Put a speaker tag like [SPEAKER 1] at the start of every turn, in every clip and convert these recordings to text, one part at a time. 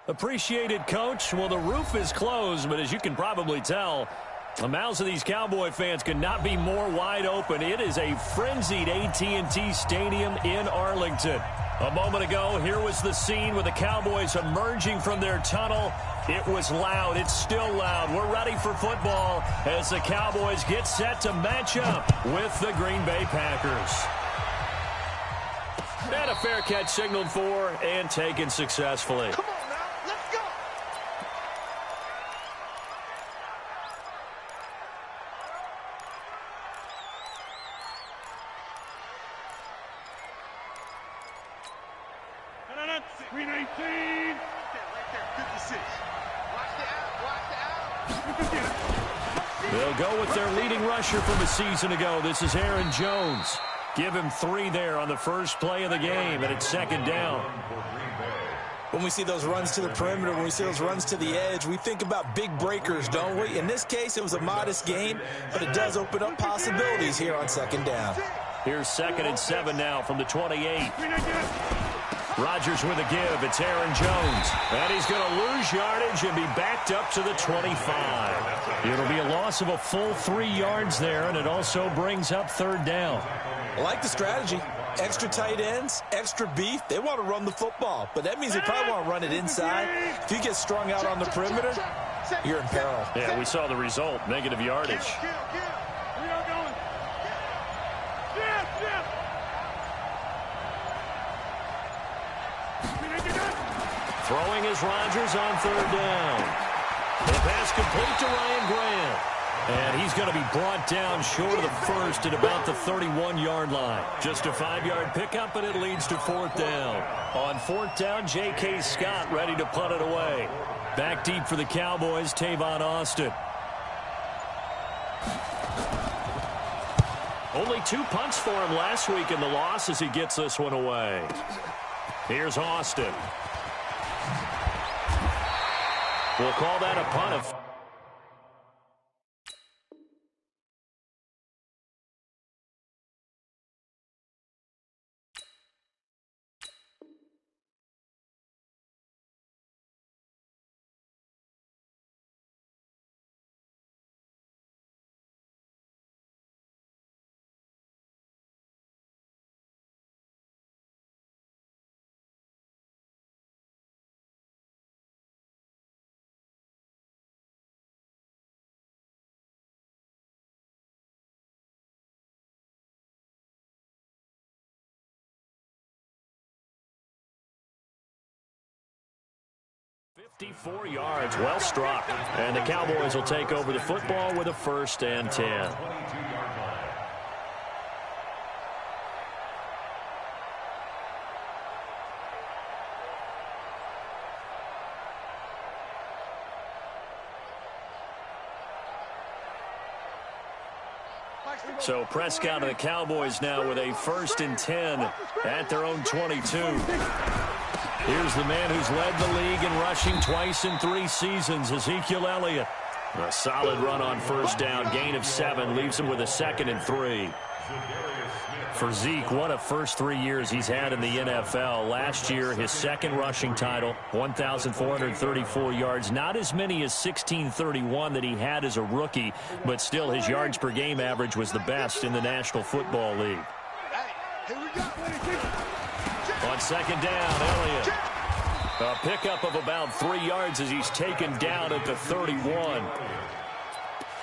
[SPEAKER 1] Appreciated, Coach. Well, the roof is closed, but as you can probably tell, the mouths of these Cowboy fans could not be more wide open. It is a frenzied AT&T Stadium in Arlington. A moment ago, here was the scene with the Cowboys emerging from their tunnel. It was loud. It's still loud. We're ready for football as the Cowboys get set to match up with the Green Bay Packers. And a fair catch signaled for and taken successfully.
[SPEAKER 2] Come on now, let's go. Green 18. Right there. Good decision. Watch the out.
[SPEAKER 1] They'll go with their leading rusher from a season ago. This is Aaron Jones. Give him 3 there on the first play of the game, and it's second down.
[SPEAKER 3] When we see those runs to the perimeter, when we see those runs to the edge, we think about big breakers, don't we? In this case, it was a modest gain, but it does open up possibilities here on second down.
[SPEAKER 1] Here's 2nd and 7 now from the 28. Rodgers with a give. It's Aaron Jones. And he's going to lose yardage and be backed up to the 25. It'll be a loss of a full 3 yards there, and it also brings up 3rd down.
[SPEAKER 3] I like the strategy. Extra tight ends, extra beef. They want to run the football, but that means they probably want to run it inside. If you get strung out on the perimeter, you're in peril.
[SPEAKER 1] Yeah, we saw the result, negative yardage. Throwing is Rodgers on 3rd down. The pass complete to Ryan Grant. And he's going to be brought down short of the first at about the 31-yard line. Just a 5-yard pickup, and it leads to 4th down. On 4th down, J.K. Scott ready to punt it away. Back deep for the Cowboys, Tavon Austin. Only 2 punts for him last week in the loss as he gets this one away. Here's Austin. We'll call that a punt. .54 yards, well struck. And the Cowboys will take over the football with a 1st and 10. So Prescott and the Cowboys now with a 1st and 10 at their own 22. Here's the man who's led the league in rushing twice in 3 seasons, Ezekiel Elliott. A solid run on 1st down, gain of 7, leaves him with a 2nd and 3. For Zeke, what a first 3 years he's had in the NFL. Last year, his 2nd rushing title, 1,434 yards. Not as many as 1,631 that he had as a rookie, but still his yards per game average was the best in the National Football League. On 2nd down, Elliott. A pickup of about 3 yards as he's taken down at the 31.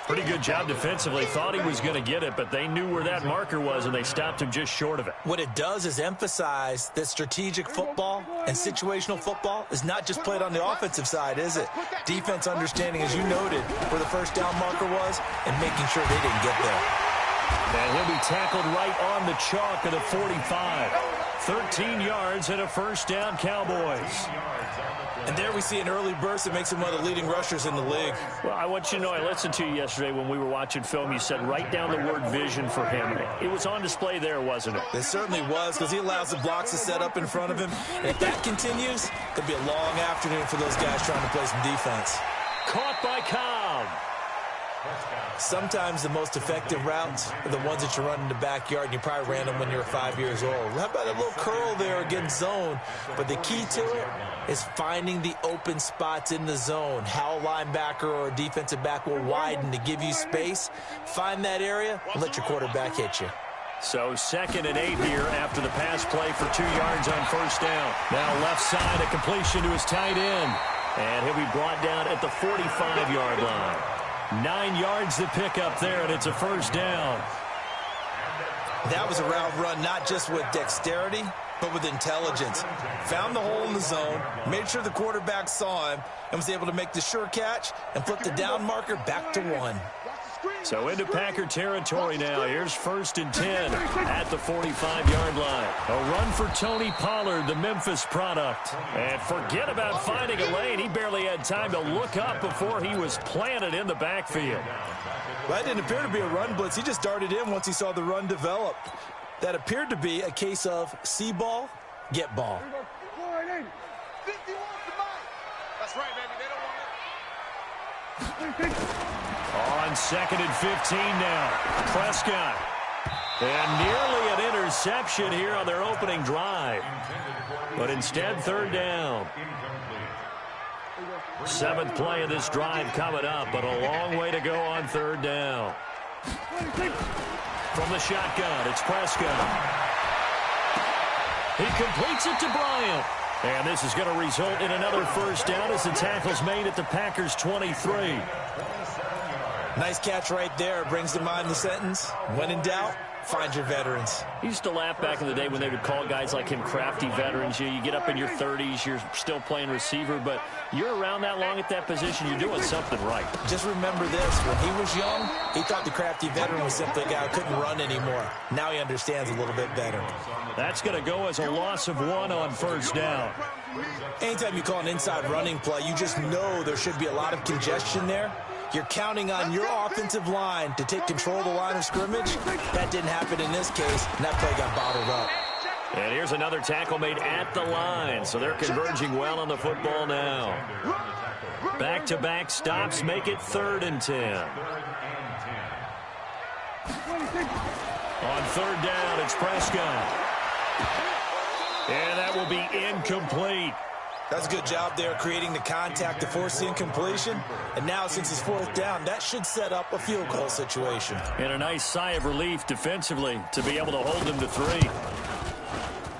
[SPEAKER 1] Pretty good job defensively. Thought he was going to get it, but they knew where that marker was, and they stopped him just short of it.
[SPEAKER 3] What it does is emphasize that strategic football and situational football is not just played on the offensive side, is it? Defense understanding, as you noted, where the 1st down marker was and making sure they didn't get there.
[SPEAKER 1] And he'll be tackled right on the chalk of the 45. 13 yards and a 1st down, Cowboys.
[SPEAKER 3] And there we see an early burst that makes him one of the leading rushers in the league.
[SPEAKER 1] Well, I want you to know, I listened to you yesterday when we were watching film. You said write down the word vision for him. It was on display there, wasn't it?
[SPEAKER 3] It certainly was, because he allows the blocks to set up in front of him. And if that continues, it'll be a long afternoon for those guys trying to play some defense.
[SPEAKER 1] Caught by Cobb.
[SPEAKER 3] Sometimes the most effective routes are the ones that you run in the backyard, and you probably ran them when you were 5 years old. How about a little curl there against zone? But the key to it is finding the open spots in the zone. How a linebacker or a defensive back will widen to give you space. Find that area and let your quarterback hit you.
[SPEAKER 1] So 2nd and 8 here after the pass play for 2 yards on first down. Now left side, a completion to his tight end. And he'll be brought down at the 45-yard line. 9 yards to pick up there, and it's a first down.
[SPEAKER 3] That was a route run not just with dexterity, but with intelligence. Found the hole in the zone, made sure the quarterback saw him, and was able to make the sure catch and flip the down marker back to 1.
[SPEAKER 1] So into Packer territory now. Here's 1st and 10 at the 45-yard line. A run for Tony Pollard, the Memphis product. And forget about finding a lane. He barely had time to look up before he was planted in the backfield.
[SPEAKER 3] Well, that didn't appear to be a run blitz. He just darted in once he saw the run develop. That appeared to be a case of see ball, get ball.
[SPEAKER 2] That's right, baby. They don't want it.
[SPEAKER 1] On 2nd and 15 now. Prescott. And nearly an interception here on their opening drive. But instead, 3rd down. 7th play of this drive coming up, but a long way to go on 3rd down. From the shotgun, it's Prescott. He completes it to Bryant. And this is going to result in another first down as the tackle's made at the Packers' 23.
[SPEAKER 3] Nice catch right there. Brings to mind the sentence, when in doubt, find your veterans.
[SPEAKER 1] He used to laugh back in the day when they would call guys like him crafty veterans. You get up in your 30s, you're still playing receiver, but you're around that long at that position, you're doing something right.
[SPEAKER 3] Just remember this, when he was young, he thought the crafty veteran was simply a guy who couldn't run anymore. Now he understands a little bit better.
[SPEAKER 1] That's going to go as a loss of 1 on first down.
[SPEAKER 3] Anytime you call an inside running play, you just know there should be a lot of congestion there. You're counting on your offensive line to take control of the line of scrimmage. That didn't happen in this case, and that play got bottled up.
[SPEAKER 1] And here's another tackle made at the line, so they're converging well on the football now. Back-to-back stops make it 3rd and 10. On 3rd down, it's Prescott. And that will be incomplete.
[SPEAKER 3] That's a good job there creating the contact to force the incompletion. And now since it's 4th down, that should set up a field goal situation.
[SPEAKER 1] And a nice sigh of relief defensively to be able to hold them to 3.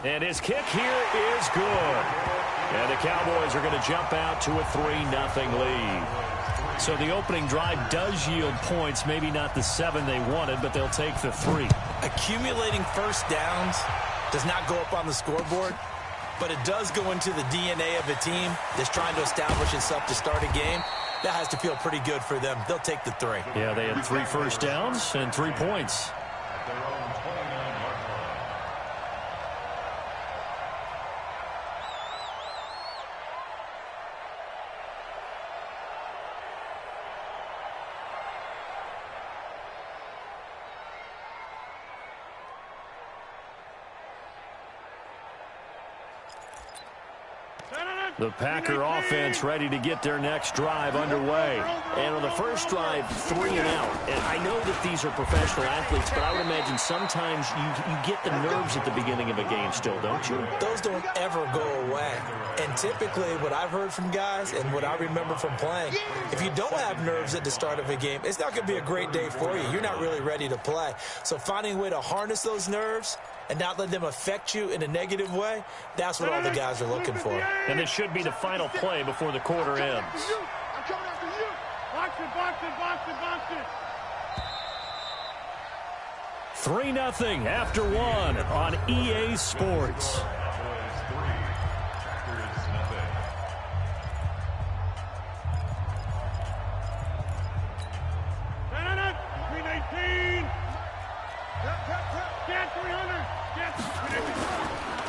[SPEAKER 1] And his kick here is good. And the Cowboys are going to jump out to a 3-0 lead. So the opening drive does yield points, maybe not the 7 they wanted, but they'll take the 3.
[SPEAKER 3] Accumulating first downs does not go up on the scoreboard, but it does go into the DNA of a team that's trying to establish itself to start a game. That has to feel pretty good for them. They'll take the 3.
[SPEAKER 1] Yeah, they had 3 first downs and 3 points. The Packer offense ready to get their next drive underway. And on the first drive, 3 and out. And I know that these are professional athletes, but I would imagine sometimes you get the nerves at the beginning of a game still, don't you?
[SPEAKER 3] Those don't ever go away. And typically what I've heard from guys and what I remember from playing, if you don't have nerves at the start of a game, it's not going to be a great day for you. You're not really ready to play. So finding a way to harness those nerves and not let them affect you in a negative way, that's what all the guys are looking for.
[SPEAKER 1] And this should be the final play before the quarter ends.
[SPEAKER 2] I'm coming after you. Box it, box it, box it, box it.
[SPEAKER 1] 3-0 after 1 on EA Sports.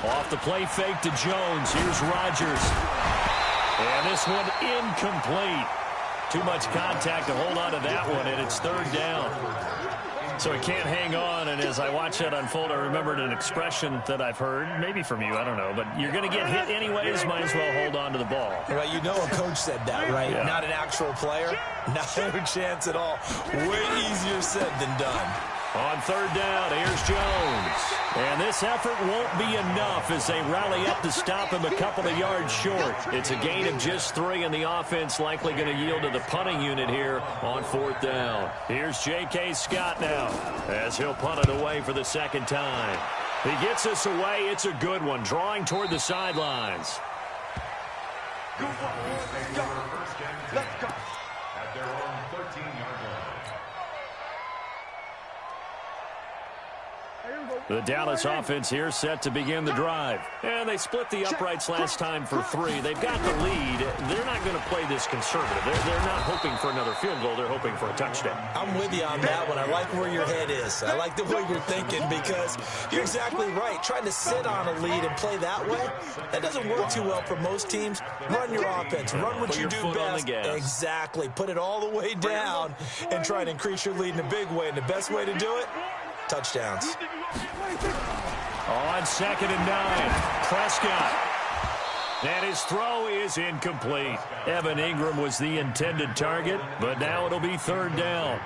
[SPEAKER 1] Off the play fake to Jones. Here's Rodgers. And this one incomplete. Too much contact to hold on to that one, and it's 3rd down. So he can't hang on, and as I watch that unfold, I remembered an expression that I've heard, maybe from you, I don't know, but you're going to get hit anyways, might as well hold on to the ball.
[SPEAKER 3] Well, you know a coach said that, right?
[SPEAKER 1] Yeah.
[SPEAKER 3] Not an actual player. Not a chance at all. Way easier said than done.
[SPEAKER 1] On third down, here's Jones. And this effort won't be enough as they rally up to stop him a couple of yards short. It's a gain of just 3, and the offense likely going to yield to the punting unit here on fourth down. Here's J.K. Scott now as he'll punt it away for the second time. He gets us away. It's a good one, drawing toward the sidelines.
[SPEAKER 2] Let's go. At their own 13-yard line.
[SPEAKER 1] The Dallas offense here set to begin the drive. And they split the uprights last time for 3. They've got the lead. They're not going to play this conservative. They're not hoping for another field goal. They're hoping for a touchdown.
[SPEAKER 3] I'm with you on that one. I like where your head is. I like the way you're thinking because you're exactly right. Trying to sit on a lead and play that way, that doesn't work too well for most teams. Run your offense. Run what you do best. Exactly. Put it all the way down and try to increase your lead in a big way. And the best way to do it, touchdowns.
[SPEAKER 1] On 2nd and 9, Prescott. And his throw is incomplete. Evan Ingram was the intended target, but now it'll be 3rd down.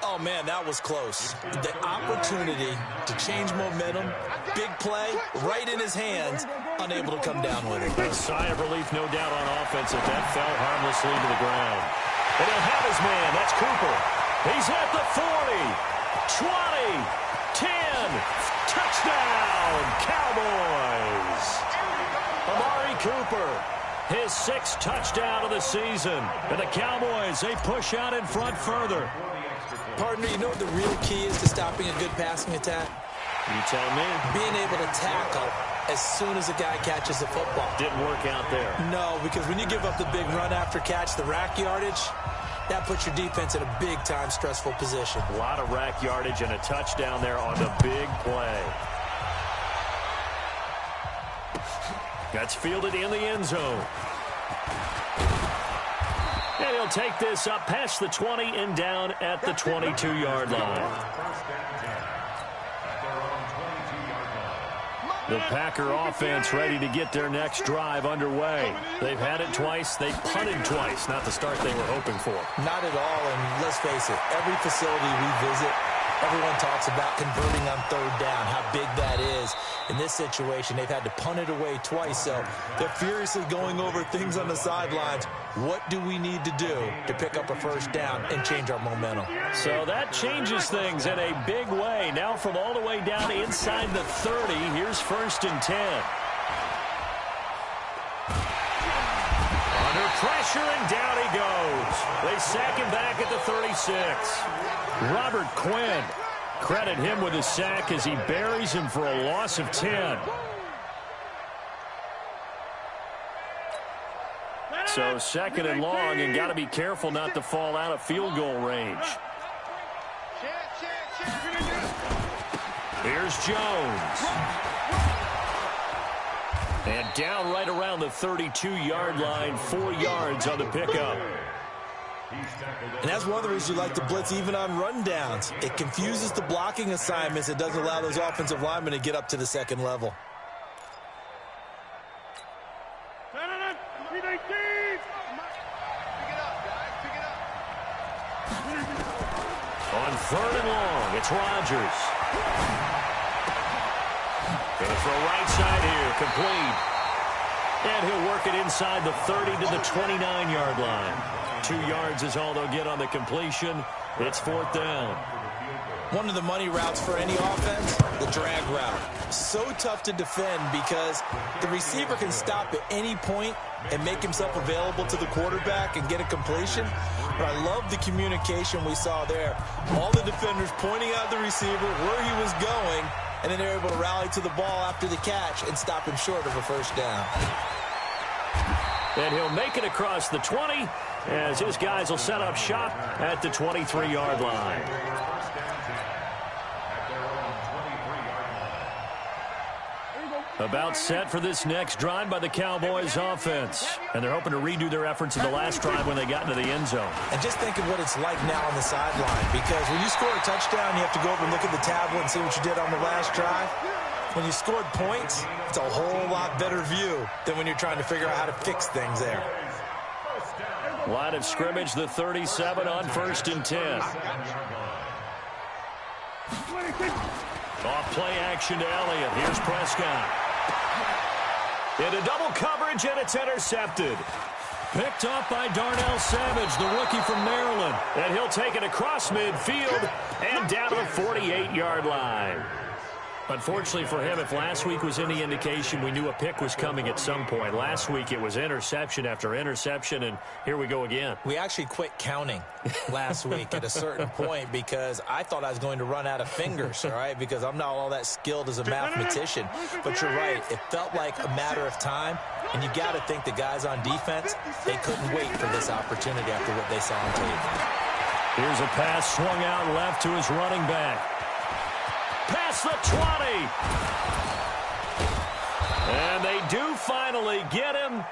[SPEAKER 3] Oh, man, that was close. The opportunity to change momentum, big play, right in his hands, unable to come down with it.
[SPEAKER 1] A sigh of relief, no doubt, on offense if that fell harmlessly to the ground. And he'll have his man. That's Cooper. He's at the 40, 20, 10, touchdown, Cowboys. Amari Cooper, his 6th touchdown of the season. And the Cowboys, they push out in front further.
[SPEAKER 3] Partner, you know what the real key is to stopping a good passing attack?
[SPEAKER 1] You tell me.
[SPEAKER 3] Being able to tackle as soon as a guy catches the football.
[SPEAKER 1] Didn't work out there.
[SPEAKER 3] No, because when you give up the big run after catch, the rack yardage, that puts your defense in a big-time stressful position.
[SPEAKER 1] A lot of rack yardage and a touchdown there on the big play. That's fielded in the end zone. And he'll take this up past the 20 and down at the 22-yard line. The Packer offense ready to get their next drive underway. They've had it twice. They've punted twice. Not the start they were hoping for.
[SPEAKER 3] Not at all, and let's face it, every facility we visit, everyone talks about converting on 3rd down, how big that is. In this situation, they've had to punt it away twice, so they're furiously going over things on the sidelines. What do we need to do to pick up a 1st down and change our momentum?
[SPEAKER 1] So that changes things in a big way. Now from all the way down inside the 30, here's 1st and 10. Under pressure, and down he goes. They sack him back at the 36. Robert Quinn, credit him with a sack as he buries him for a loss of 10. So 2nd and long, and got to be careful not to fall out of field goal range. Here's Jones. And down right around the 32-yard line, 4 yards on the pickup.
[SPEAKER 3] And that's one of the reasons you like to blitz even on rundowns. It confuses the blocking assignments. It doesn't allow those offensive linemen to get up to the 2nd level.
[SPEAKER 1] On 3rd and long, it's Rodgers. Gonna throw right side here, complete. And he'll work it inside the 30 to the 29-yard line. 2 yards is all they'll get on the completion. It's 4th down.
[SPEAKER 3] One of the money routes for any offense, the drag route. So tough to defend because the receiver can stop at any point and make himself available to the quarterback and get a completion. But I love the communication we saw there. All the defenders pointing out the receiver, where he was going, and then they're able to rally to the ball after the catch and stop him short of a 1st down.
[SPEAKER 1] And he'll make it across the 20 as his guys will set up shop at the 23-yard line. About set for this next drive by the Cowboys offense. And they're hoping to redo their efforts in the last drive when they got into the end zone.
[SPEAKER 3] And just think of what it's like now on the sideline, because when you score a touchdown, you have to go over and look at the tablet and see what you did on the last drive. When you scored points, it's a whole lot better view than when you're trying to figure out how to fix things there.
[SPEAKER 1] Line of scrimmage, the 37 on 1st and 10. Off play action to Elliott. Here's Prescott. Into double coverage, and it's intercepted. Picked off by Darnell Savage, the rookie from Maryland. And he'll take it across midfield and down to the 48-yard line. Unfortunately for him, if last week was any indication, we knew a pick was coming at some point. Last week it was interception after interception, and here we go again.
[SPEAKER 3] We actually quit counting last week at a certain point because I thought I was going to run out of fingers, all right, because I'm not all that skilled as a mathematician. But you're right. It felt like a matter of time, and you got to think the guys on defense, they couldn't wait for this opportunity after what they saw on tape.
[SPEAKER 1] Here's a pass swung out left to his running back. Past the 20. And they do finally get him,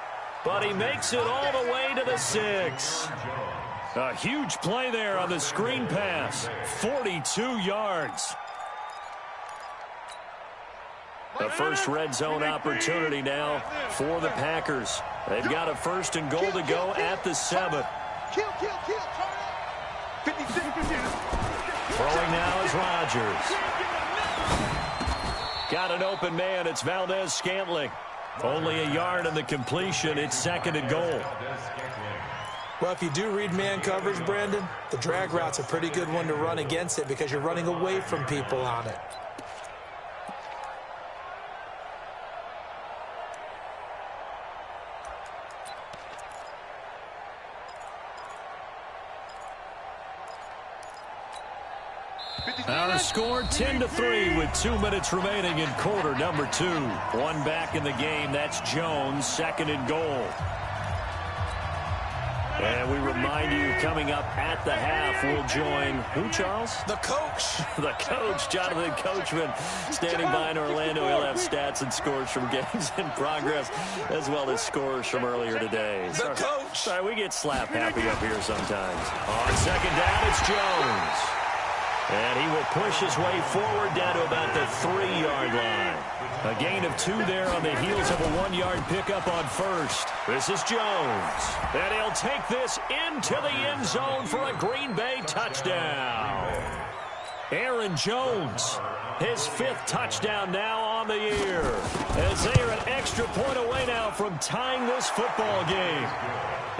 [SPEAKER 1] but he makes it all the way to the 6. A huge play there on the screen pass. 42 yards. The first red zone opportunity now for the Packers. They've got a 1st and goal to go at the 7. Throwing now is Rodgers. Got an open man. It's Valdez-Scantling. Only a yard in the completion. It's 2nd and goal.
[SPEAKER 3] Well, if you do read man coverage, Brandon, the drag route's a pretty good one to run against it because you're running away from people on it.
[SPEAKER 1] Our score 10-3 with 2 minutes remaining in quarter number 2. One back in the game. That's Jones, 2nd and goal. And we remind you, coming up at the half, we'll join who, Charles?
[SPEAKER 3] The coach.
[SPEAKER 1] The coach, Jonathan Coachman, standing by in Orlando. He'll have stats and scores from games in progress, as well as scores from earlier today.
[SPEAKER 3] The coach.
[SPEAKER 1] Sorry, we get slap happy up here sometimes. On 2nd down, it's Jones. And he will push his way forward down to about the 3-yard line. A gain of 2 there on the heels of a 1-yard pickup on 1st. This is Jones. And he'll take this into the end zone for a Green Bay touchdown. Aaron Jones, his 5th touchdown now on the year. As they are an extra point away now from tying this football game.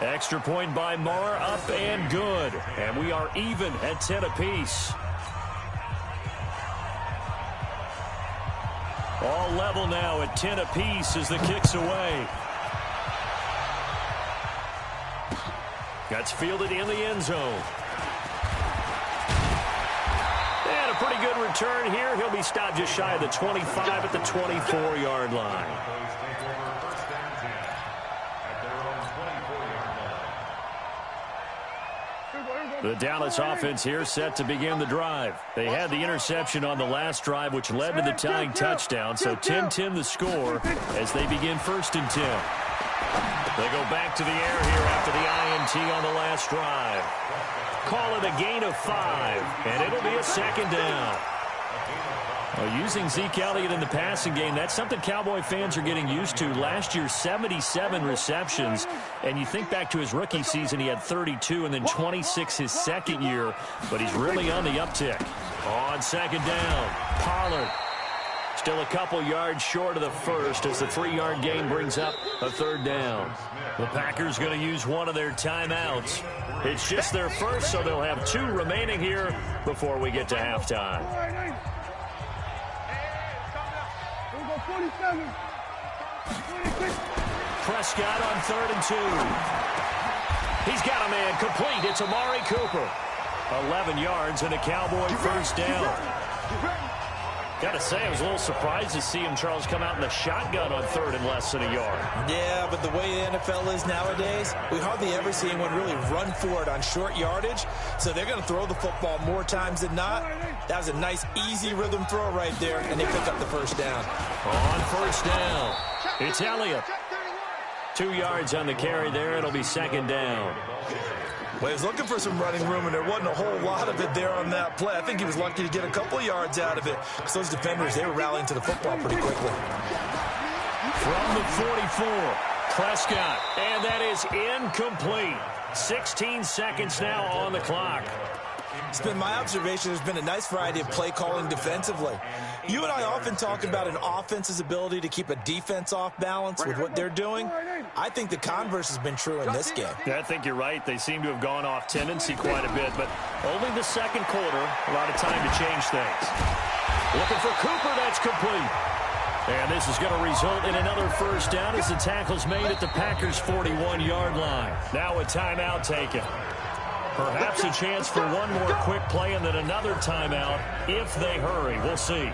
[SPEAKER 1] Extra point by Marr, up and good. And we are even at 10 apiece. All level now at 10 apiece as the kick's away. That's fielded in the end zone. And a pretty good return here. He'll be stopped just shy of the 25 at the 24-yard line. The Dallas offense here set to begin the drive. They had the interception on the last drive, which led to the tying touchdown. So 10-10 the score as they begin 1st and 10. They go back to the air here after the INT on the last drive. Call it a gain of 5, and it'll be a 2nd down. Using Zeke Elliott in the passing game, that's something Cowboy fans are getting used to. Last year, 77 receptions, and you think back to his rookie season, he had 32 and then 26 his 2nd year, but he's really on the uptick. On 2nd down, Pollard. Still a couple yards short of the 1st as the 3-yard gain brings up a 3rd down. The Packers going to use one of their timeouts. It's just their first, so they'll have 2 remaining here before we get to halftime. Prescott on 3rd and 2. He's got a man complete. It's Amari Cooper. 11 yards and a Cowboy 1st down. Got to say, I was a little surprised to see him, Charles, come out in the shotgun on third and less than a yard.
[SPEAKER 3] Yeah, but the way the NFL is nowadays, we hardly ever see anyone really run for it on short yardage. So they're going to throw the football more times than not. That was a nice, easy rhythm throw right there, and they pick up the first down.
[SPEAKER 1] On first down, it's Elliott. 2 yards on the carry there. It'll be second down.
[SPEAKER 3] Well, he was looking for some running room, and there wasn't a whole lot of it there on that play. I think he was lucky to get a couple yards out of it, because those defenders, they were rallying to the football pretty quickly.
[SPEAKER 1] From the 44, Prescott, and that is incomplete. 16 seconds now on the clock.
[SPEAKER 3] It's been my observation there's been a nice variety of play calling defensively. You and I often talk about an offense's ability to keep a defense off balance with what they're doing. I think the converse has been true in this game.
[SPEAKER 1] Yeah, I think you're right. They seem to have gone off tendency quite a bit, but only the second quarter, a lot of time to change things. Looking for Cooper, that's complete. And this is going to result in another first down as the tackle's made at the Packers' 41-yard line. Now a timeout taken. Perhaps a chance for one more quick play and then another timeout if they hurry. We'll see.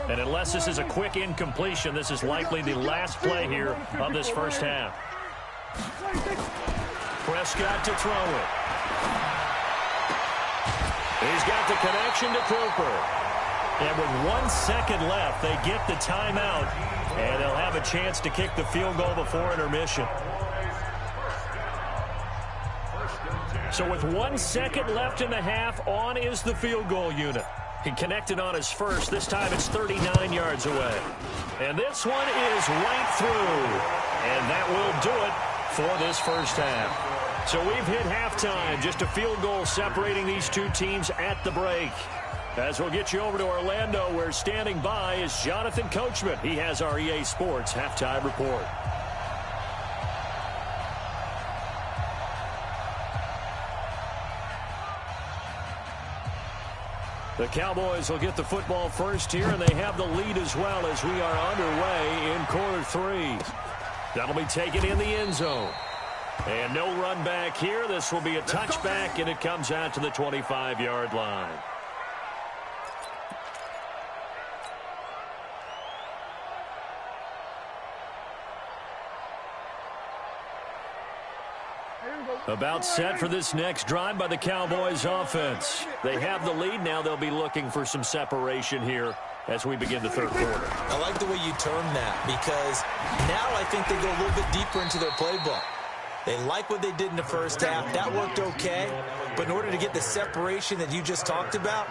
[SPEAKER 1] And unless this is a quick incompletion, this is likely the last play here of this first half. Prescott to throw it. He's got the connection to Cooper. And with 1 second left, they get the timeout, and they'll have a chance to kick the field goal before intermission. So with 1 second left in the half, on is the field goal unit. He connected on his first. This time it's 39 yards away. And this one is right through. And that will do it for this first half. So we've hit halftime. Just a field goal separating these two teams at the break. As we'll get you over to Orlando, where standing by is Jonathan Coachman. He has our EA Sports halftime report. The Cowboys will get the football first here, and they have the lead as well as we are underway in quarter three. That'll be taken in the end zone. And no run back here. This will be a touchback, and it comes out to the 25-yard line. About set for this next drive by the Cowboys offense. They have the lead. Now they'll be looking for some separation here as we begin the third quarter.
[SPEAKER 3] I like the way you term that, because now I think they go a little bit deeper into their playbook. They like what they did in the first half. That worked okay. But in order to get the separation that you just talked about,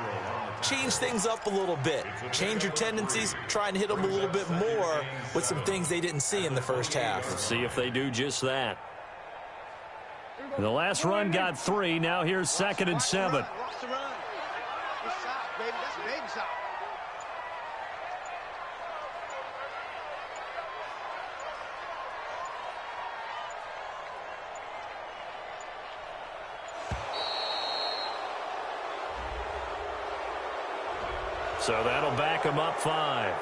[SPEAKER 3] change things up a little bit. Change your tendencies. Try and hit them a little bit more with some things they didn't see in the first half.
[SPEAKER 1] Let's see if they do just that. The last run got 3. Now here's 2nd and 7. So that'll back him up 5.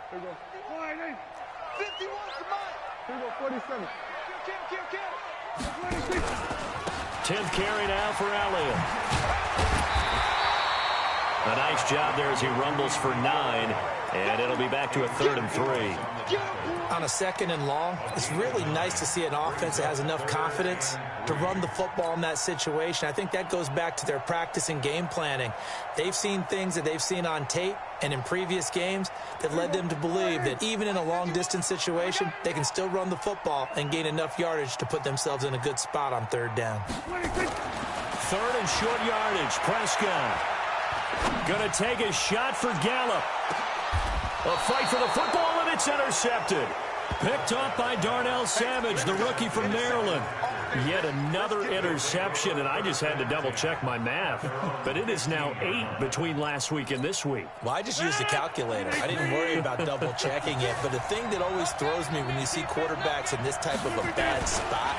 [SPEAKER 4] Here we go. 51 to mine. Here we go, 47.
[SPEAKER 1] 10th carry now for Elliott. A nice job there as he rumbles for 9, and it'll be back to a 3rd and 3.
[SPEAKER 3] On a 2nd and long, it's really nice to see an offense that has enough confidence to run the football in that situation. I think that goes back to their practice and game planning. They've seen things that they've seen on tape and in previous games that led them to believe that even in a long-distance situation, they can still run the football and gain enough yardage to put themselves in a good spot on 3rd down.
[SPEAKER 1] 3rd and short yardage. Prescott going to take a shot for Gallup. A fight for the football, and it's intercepted. Picked up by Darnell Savage, the rookie from Maryland. Yet another interception, and I just had to double-check my math. But it is now 8 between last week and this week.
[SPEAKER 3] Well, I just used a calculator. I didn't worry about double-checking it. But the thing that always throws me when you see quarterbacks in this type of a bad spot,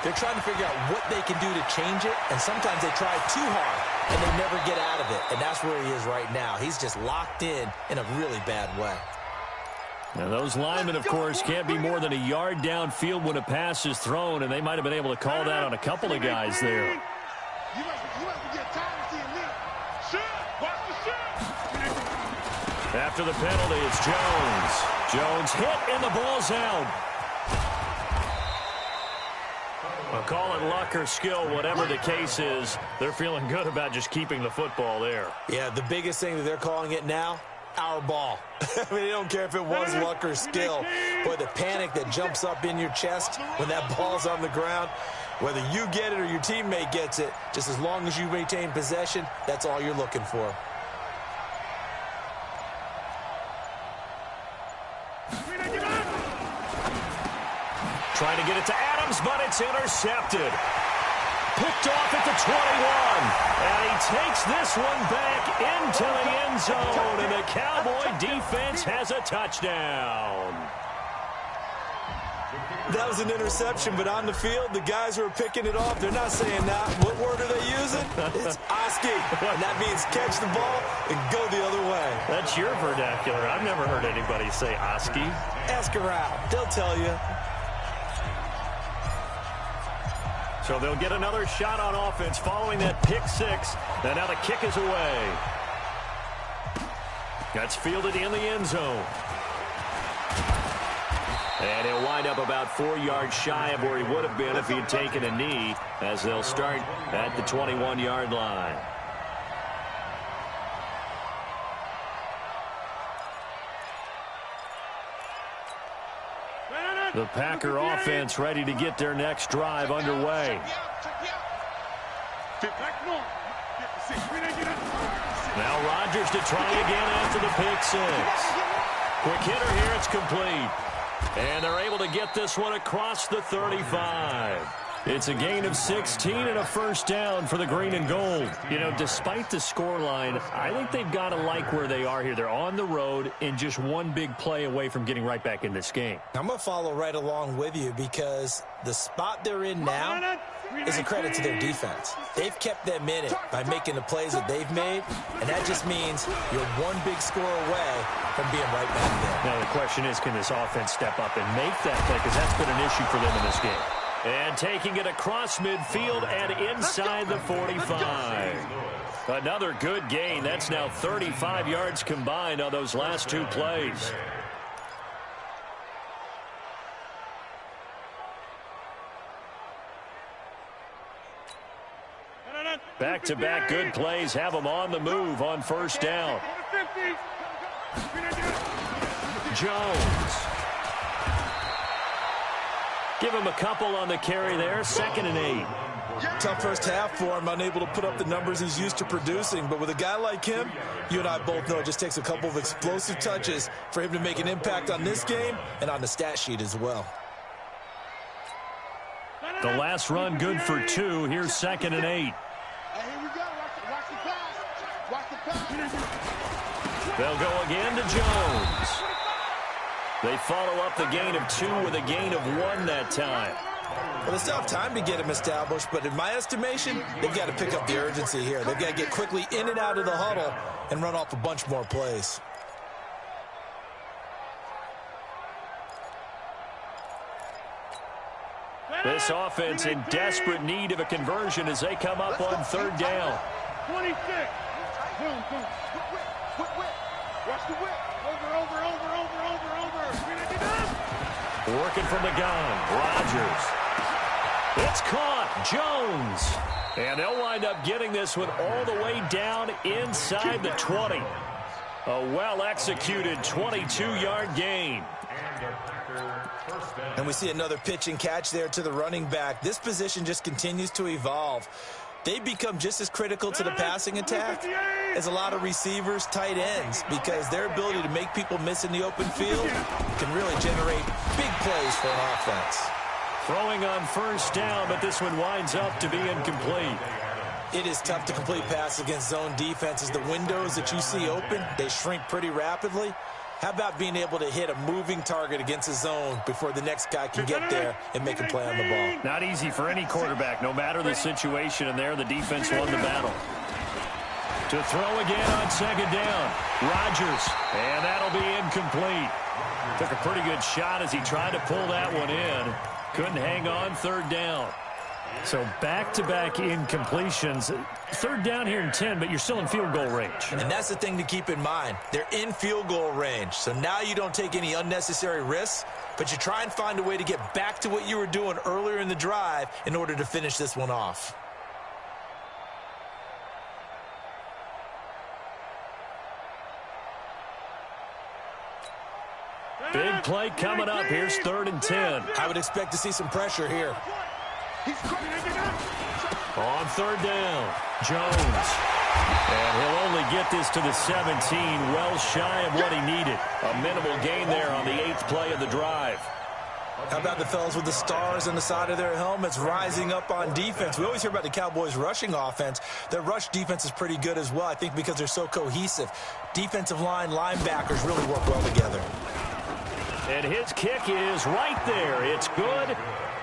[SPEAKER 3] they're trying to figure out what they can do to change it, and sometimes they try too hard. and they never get out of it. And that's where he is right now. He's just locked in a really bad way.
[SPEAKER 1] Now, those linemen, of course, can't be more than a yard downfield when a pass is thrown, and they might have been able to call that on a couple of guys there. After the penalty, it's Jones. Jones hit, and the ball's out. Well, call it luck or skill, whatever the case is, they're feeling good about just keeping the football there.
[SPEAKER 3] Yeah, the biggest thing that they're calling it now, our ball. I mean, they don't care if it was luck or skill. Boy, the panic that jumps up in your chest when that ball's on the ground, whether you get it or your teammate gets it, just as long as you maintain possession, that's all you're looking for.
[SPEAKER 1] Trying to get it to Adams, but it's intercepted. Picked off at the 21. And he takes this one back into the end zone. And the Cowboy defense has a touchdown.
[SPEAKER 3] That was an interception, but on the field, the guys who are picking it off, they're not saying that. What word are they using? It's Oski. And that means catch the ball and go the other way.
[SPEAKER 1] That's your vernacular. I've never heard anybody say Oski.
[SPEAKER 3] Ask around. They'll tell you.
[SPEAKER 1] So they'll get another shot on offense following that pick six. And now the kick is away. That's fielded in the end zone. And he'll wind up about 4 yards shy of where he would have been if he had taken a knee, as they'll start at the 21-yard line. The Packer offense ready to get their next drive underway. Now Rodgers to try again after the pick six. Quick hitter here, it's complete. And they're able to get this one across the 35. It's a gain of 16 and a first down for the green and gold. You know, despite the scoreline, I think they've got to like where they are here. They're on the road and just one big play away from getting right back in this game.
[SPEAKER 3] I'm going to follow right along with you because the spot they're in now is a credit to their defense. They've kept them in it by making the plays that they've made, and that just means you're one big score away from being right back there.
[SPEAKER 1] Now the question is, can this offense step up and make that play? Because that's been an issue for them in this game. And taking it across midfield and inside the 45. Another good gain. That's now 35 yards combined on those last two plays. Back-to-back good plays have them on the move on first down. Jones. Give him a couple on the carry there. 2nd and 8.
[SPEAKER 3] Tough first half for him, unable to put up the numbers he's used to producing. But with a guy like him, you and I both know it just takes a couple of explosive touches for him to make an impact on this game and on the stat sheet as well.
[SPEAKER 1] The last run good for 2. Here's 2nd and 8. They'll go again to Jones. They follow up the gain of 2 with a gain of 1 that time.
[SPEAKER 3] Well, they still have time to get him established, but in my estimation, they've got to pick up the urgency here. They've got to get quickly in and out of the huddle and run off a bunch more plays.
[SPEAKER 1] This offense in desperate need of a conversion as they come up on 3rd down.
[SPEAKER 4] 26. Watch the whip. Over.
[SPEAKER 1] Working from the gun. Rodgers. It's caught. Jones. And they'll wind up getting this one all the way down inside the 20. A well-executed 22-yard gain.
[SPEAKER 3] And we see another pitch and catch there to the running back. This position just continues to evolve. They become just as critical to the passing attack as a lot of receivers, tight ends, because their ability to make people miss in the open field can really generate big plays for an offense.
[SPEAKER 1] Throwing on first down, but this one winds up to be incomplete.
[SPEAKER 3] It is tough to complete passes against zone defenses. The windows that you see open, they shrink pretty rapidly. How about being able to hit a moving target against a zone before the next guy can get there and make a play on the ball?
[SPEAKER 1] Not easy for any quarterback, no matter the situation, and there the defense won the battle. To throw again on second down. Rodgers, and that'll be incomplete. Took a pretty good shot as he tried to pull that one in. Couldn't hang on third down. So back-to-back incompletions. Third down here in 10, but you're still in field goal range.
[SPEAKER 3] And that's the thing to keep in mind. They're in field goal range. So now you don't take any unnecessary risks, but you try and find a way to get back to what you were doing earlier in the drive in order to finish this one off.
[SPEAKER 1] Big play coming up. Here's 3rd and 10.
[SPEAKER 3] I would expect to see some pressure here.
[SPEAKER 1] On 3rd down, Jones. And he'll only get this to the 17, well shy of what he needed. A minimal gain there on the 8th play of the drive.
[SPEAKER 3] How about the fellas with the stars on the side of their helmets rising up on defense? We always hear about the Cowboys' rushing offense. Their rush defense is pretty good as well, I think, because they're so cohesive. Defensive line, linebackers really work well together.
[SPEAKER 1] And his kick is right there. It's good.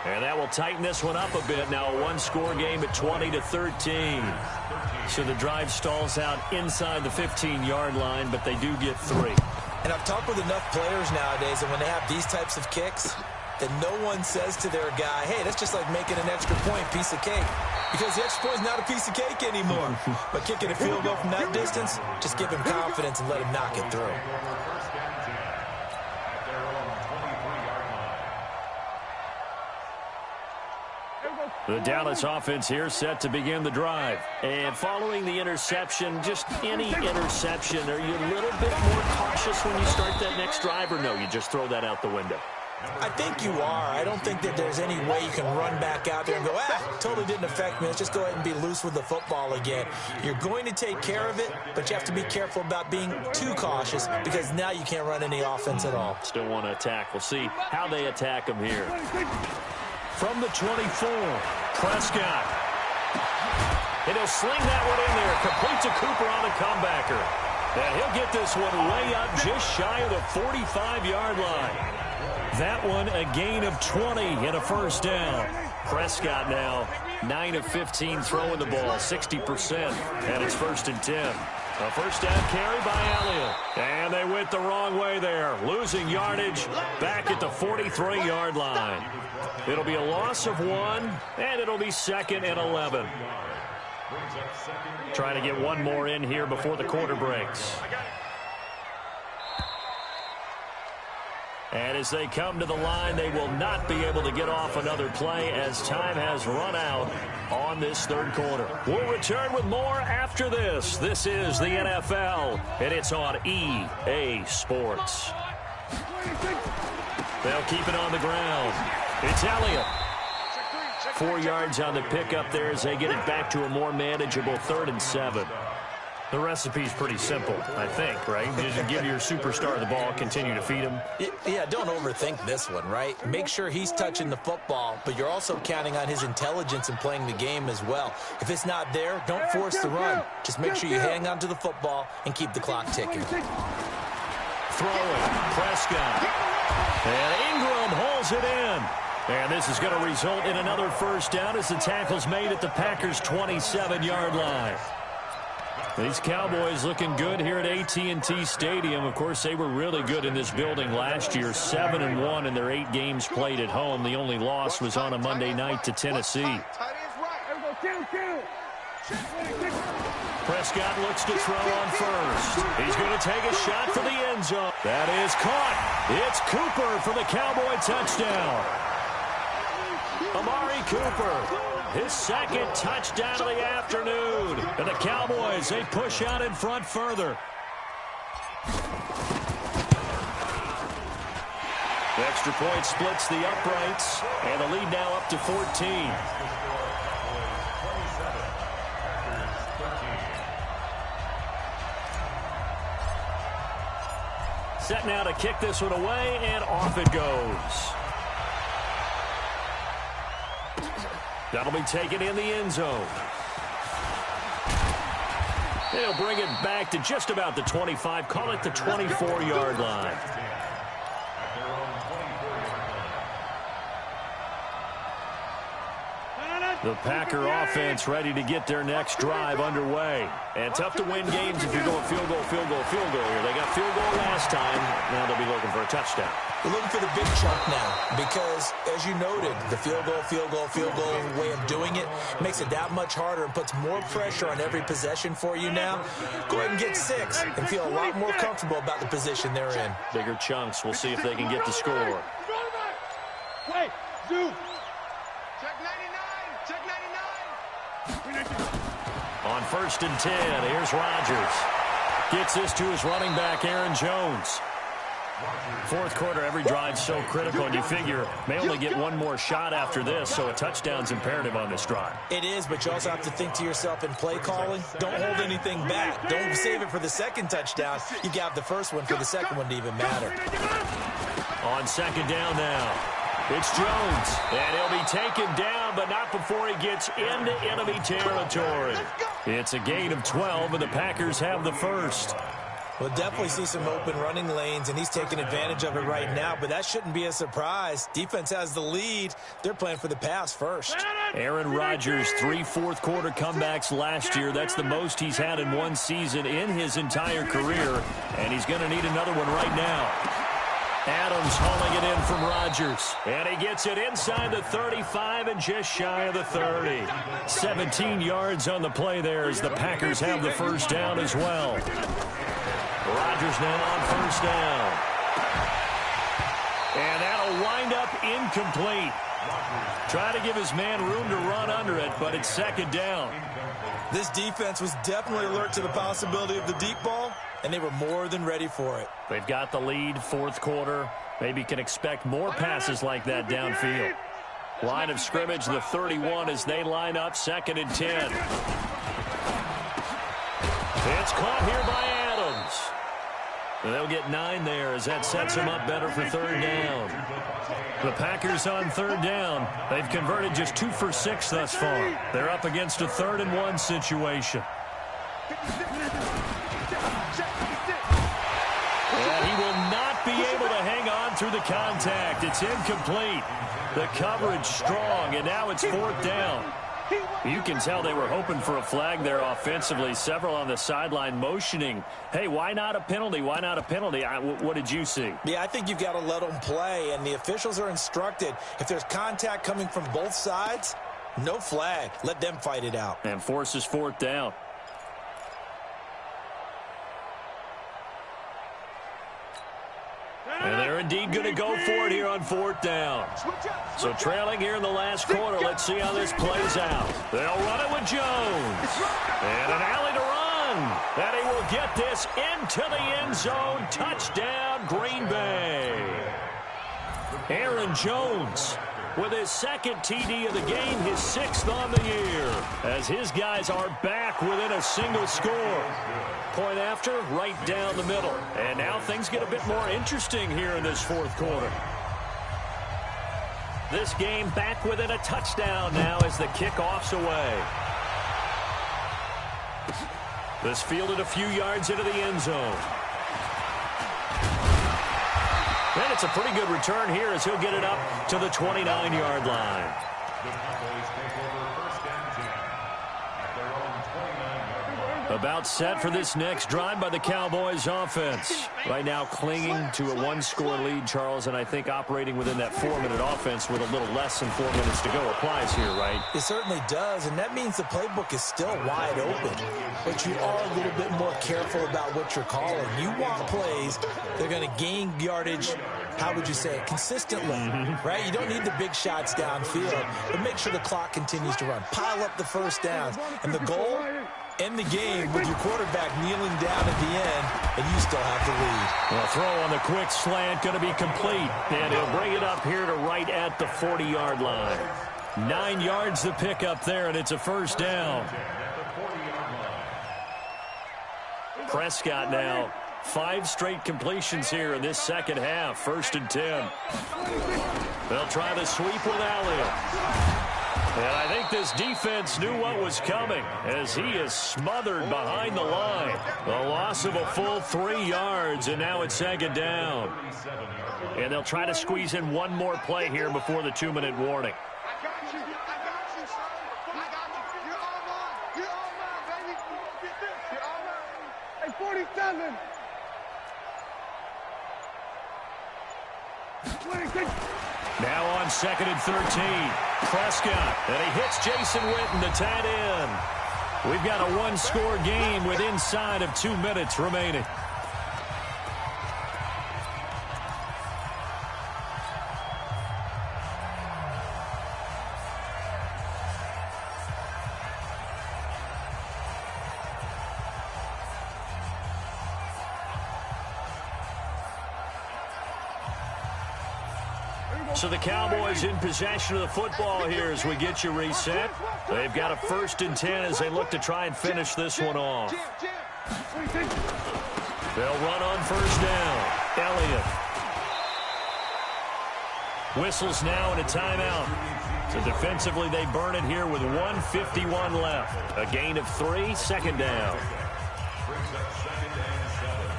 [SPEAKER 1] And that will tighten this one up a bit. Now a one-score game at 20-13. So the drive stalls out inside the 15-yard line, but they do get 3.
[SPEAKER 3] And I've talked with enough players nowadays, and when they have these types of kicks, that no one says to their guy, hey, that's just like making an extra point, piece of cake. Because the extra point is not a piece of cake anymore. But kicking a field goal from that distance, just give him confidence and let him knock it through.
[SPEAKER 1] The Dallas offense here set to begin the drive. And following the interception, just any interception, are you a little bit more cautious when you start that next drive, or no, you just throw that out the window?
[SPEAKER 3] I think you are. I don't think that there's any way you can run back out there and go, totally didn't affect me. Let's just go ahead and be loose with the football again. You're going to take care of it, but you have to be careful about being too cautious because now you can't run any offense at all.
[SPEAKER 1] Still want to attack. We'll see how they attack them here. From the 24, Prescott. And he'll sling that one in there. Complete to Cooper on a comebacker. And he'll get this one way up just shy of the 45-yard line. That one a gain of 20 and a first down. Prescott now 9 of 15 throwing the ball, 60%. And it's 1st and 10. A first down carry by Elliott. And they went the wrong way there. Losing yardage back at the 43-yard line. It'll be a loss of 1, and it'll be 2nd and 11. Trying to get one more in here before the quarter breaks. And as they come to the line, they will not be able to get off another play as time has run out on this 3rd quarter. We'll return with more after this. This is the NFL, and it's on EA Sports. They'll keep it on the ground. It's Elliott. 4 yards on the pickup there as they get it back to a more manageable 3rd and 7. The recipe's pretty simple, I think, right? Just give your superstar the ball, continue to feed him.
[SPEAKER 3] Yeah, don't overthink this one, right? Make sure he's touching the football, but you're also counting on his intelligence in playing the game as well. If it's not there, don't force the run. Just make sure you hang on to the football and keep the clock ticking.
[SPEAKER 1] Throwing, Prescott. And Ingram holds it in. And this is going to result in another first down as the tackle's made at the Packers' 27-yard line. These Cowboys looking good here at AT&T Stadium. Of course, they were really good in this building last year, 7-1 in their 8 games played at home. The only loss was on a Monday night to Tennessee. Prescott looks to throw on first. He's going to take a shot for the end zone. That is caught. It's Cooper for the Cowboy touchdown. Amari Cooper. His 2nd touchdown of the afternoon. And the Cowboys, they push out in front further. The extra point splits the uprights. And the lead now up to 14. Set now to kick this one away, and off it goes. That'll be taken in the end zone. They'll bring it back to just about the 25. Call it the 24-yard line. The Packer offense ready to get their next drive underway. And tough to win games if you're going field goal, field goal, field goal here. They got field goal last time. Now they'll be looking for a touchdown.
[SPEAKER 3] They're looking for the big chunk now because, as you noted, the field goal, field goal, field goal way of doing it makes it that much harder and puts more pressure on every possession for you now. Go ahead and get 6 and feel a lot more comfortable about the position they're in.
[SPEAKER 1] Bigger chunks. We'll see if they can get the score.
[SPEAKER 4] Wait, Zoo.
[SPEAKER 2] Check 99. Check 99.
[SPEAKER 1] On 1st and 10, here's Rodgers. Gets this to his running back, Aaron Jones. Fourth quarter, every drive's so critical, and you figure may only get one more shot after this, so a touchdown's imperative on this drive.
[SPEAKER 3] It is, but you also have to think to yourself in play calling, don't hold anything back. Don't save it for the second touchdown. You got the first one for the second one to even matter.
[SPEAKER 1] On 2nd down now, it's Jones, and he'll be taken down, but not before he gets into enemy territory. It's a gain of 12, and the Packers have the first.
[SPEAKER 3] We'll definitely see some open running lanes, and he's taking advantage of it right now, but that shouldn't be a surprise. Defense has the lead. They're playing for the pass first.
[SPEAKER 1] Aaron Rodgers, 3 fourth-quarter comebacks last year. That's the most he's had in one season in his entire career, and he's going to need another one right now. Adams hauling it in from Rodgers, and he gets it inside the 35 and just shy of the 30. 17 yards on the play there as the Packers have the first down as well. Rodgers now on 1st down. And that'll wind up incomplete. Try to give his man room to run under it, but it's 2nd down.
[SPEAKER 3] This defense was definitely alert to the possibility of the deep ball, and they were more than ready for it.
[SPEAKER 1] They've got the lead, 4th quarter. Maybe can expect more passes like that downfield. Line of scrimmage, the 31 as they line up, 2nd and 10. It's caught here by Adams. They'll get 9 there as that sets them up better for 3rd down. The Packers on 3rd down. They've converted just 2 for 6 thus far. They're up against a 3rd and 1 situation. And he will not be able to hang on through the contact. It's incomplete. The coverage strong, and now it's 4th down. You can tell they were hoping for a flag there offensively. Several on the sideline motioning, hey, why not a penalty? Why not a penalty? What did you see?
[SPEAKER 3] Yeah, I think you've got to let them play, and the officials are instructed. If there's contact coming from both sides, no flag. Let them fight it out.
[SPEAKER 1] And forces 4th down. And they're indeed going to go for it here on 4th down. So trailing here in the last quarter, let's see how this plays out. They'll run it with Jones. And an alley to run. And he will get this into the end zone. Touchdown, Green Bay. Aaron Jones with his 2nd TD of the game, his 6th on the year, as his guys are back within a single score. Point after, right down the middle. And now things get a bit more interesting here in this 4th quarter. This game back within a touchdown now as the kickoff's away. This fielded a few yards into the end zone. And it's a pretty good return here as he'll get it up to the 29-yard line. About set for this next drive by the Cowboys offense. Right now clinging to a 1-score lead, Charles, and I think operating within that 4-minute offense with a little less than 4 minutes to go applies here, right?
[SPEAKER 3] It certainly does, and that means the playbook is still wide open. But you are a little bit more careful about what you're calling. You want plays that are going to gain yardage, how would you say it, consistently, right? You don't need the big shots downfield, but make sure the clock continues to run. Pile up the first downs, and the goal, end the game with your quarterback kneeling down at the end, and you still have the lead.
[SPEAKER 1] Well, throw on the quick slant going to be complete, and he'll bring it up here to right at the 40-yard line. 9 yards to pick up there, and it's a first down. Prescott now, 5 straight completions here in this second half. 1st and 10. They'll try the sweep with Elliott. And I think this defense knew what was coming as he is smothered behind the line. The loss of a full 3 yards, and now it's 2nd down. And they'll try to squeeze in one more play here before the 2-minute warning.
[SPEAKER 4] 7. 26.
[SPEAKER 1] Now on 2nd and 13. Prescott, and he hits Jason Witten, the tight end. We've got a one-score game with inside of 2 minutes remaining. So the Cowboys in possession of the football here as we get you reset. They've got a 1st and 10 as they look to try and finish this one off. They'll run on 1st down. Elliott. Whistles now and a timeout. So defensively they burn it here with 1:51 left. A gain of 3, 2nd down.
[SPEAKER 2] Brings up 2nd and 7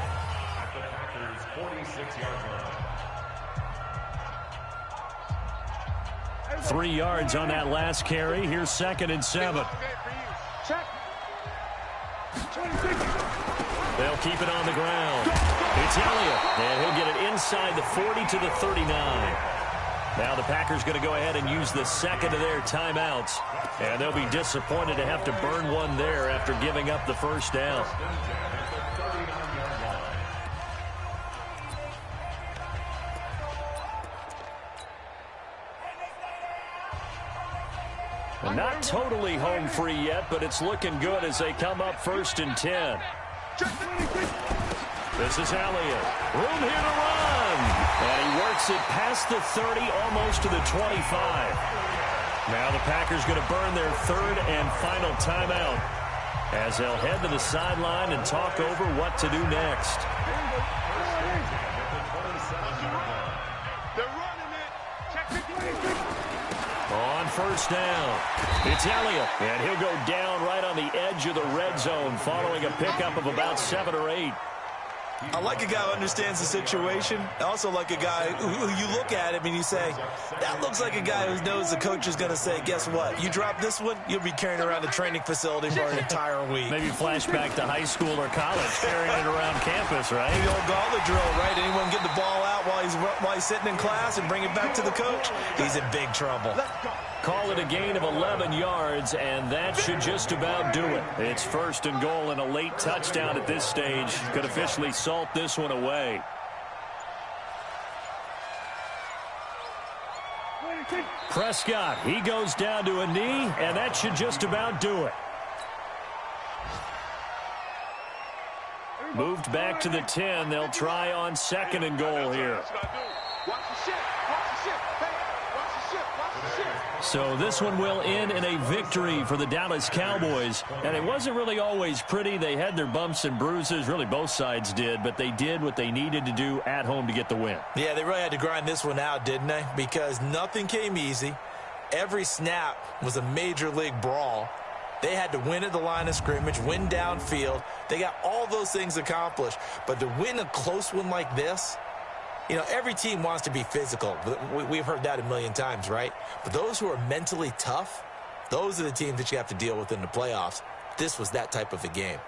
[SPEAKER 2] at the Packers' 46-yard line.
[SPEAKER 1] 3 yards on that last carry. Here's 2nd and 7. They'll keep it on the ground. It's Elliott, and he'll get it inside the 40 to the 39. Now the Packers going to go ahead and use the 2nd of their timeouts, and they'll be disappointed to have to burn one there after giving up the 1st down. Not totally home free yet, but it's looking good as they come up 1st and 10. This is Elliott. Room here to run. And he works it past the 30, almost to the 25. Now the Packers going to burn their 3rd and final timeout as they'll head to the sideline and talk over what to do next.
[SPEAKER 4] They're running it. Check it.
[SPEAKER 1] On 1st down, it's Elliott, and he'll go down right on the edge of the red zone following a pickup of about 7 or 8.
[SPEAKER 3] I like a guy who understands the situation. I also like a guy who you look at him and you say, that looks like a guy who knows the coach is going to say, guess what? You drop this one, you'll be carrying around the training facility for an entire week.
[SPEAKER 1] Maybe flashback to high school or college, carrying it around campus, right?
[SPEAKER 3] The old gauntlet drill, right? Anyone get the ball out while he's sitting in class and bring it back to the coach? He's in big trouble.
[SPEAKER 1] Call it a gain of 11 yards, and that should just about do it. It's 1st and goal, and a late touchdown at this stage could officially salt this one away. Prescott, he goes down to a knee, and that should just about do it. Moved back to the 10. They'll try on 2nd and goal here. So this one will end in a victory for the Dallas Cowboys. And it wasn't really always pretty. They had their bumps and bruises. Really, both sides did. But they did what they needed to do at home to get the win.
[SPEAKER 3] Yeah, they really had to grind this one out, didn't they? Because nothing came easy. Every snap was a major league brawl. They had to win at the line of scrimmage, win downfield. They got all those things accomplished. But to win a close one like this, you know, every team wants to be physical. We've heard that a million times, right? But those who are mentally tough, those are the teams that you have to deal with in the playoffs. This was that type of a game.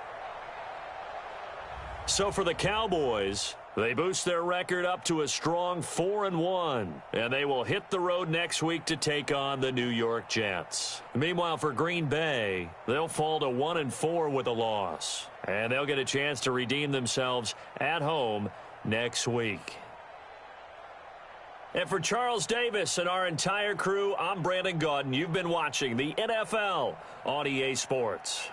[SPEAKER 1] So for the Cowboys, they boost their record up to a strong 4-1, and they will hit the road next week to take on the New York Jets. Meanwhile, for Green Bay, they'll fall to 1-4 with a loss, and they'll get a chance to redeem themselves at home next week. And for Charles Davis and our entire crew, I'm Brandon Gaudin. You've been watching the NFL on EA Sports.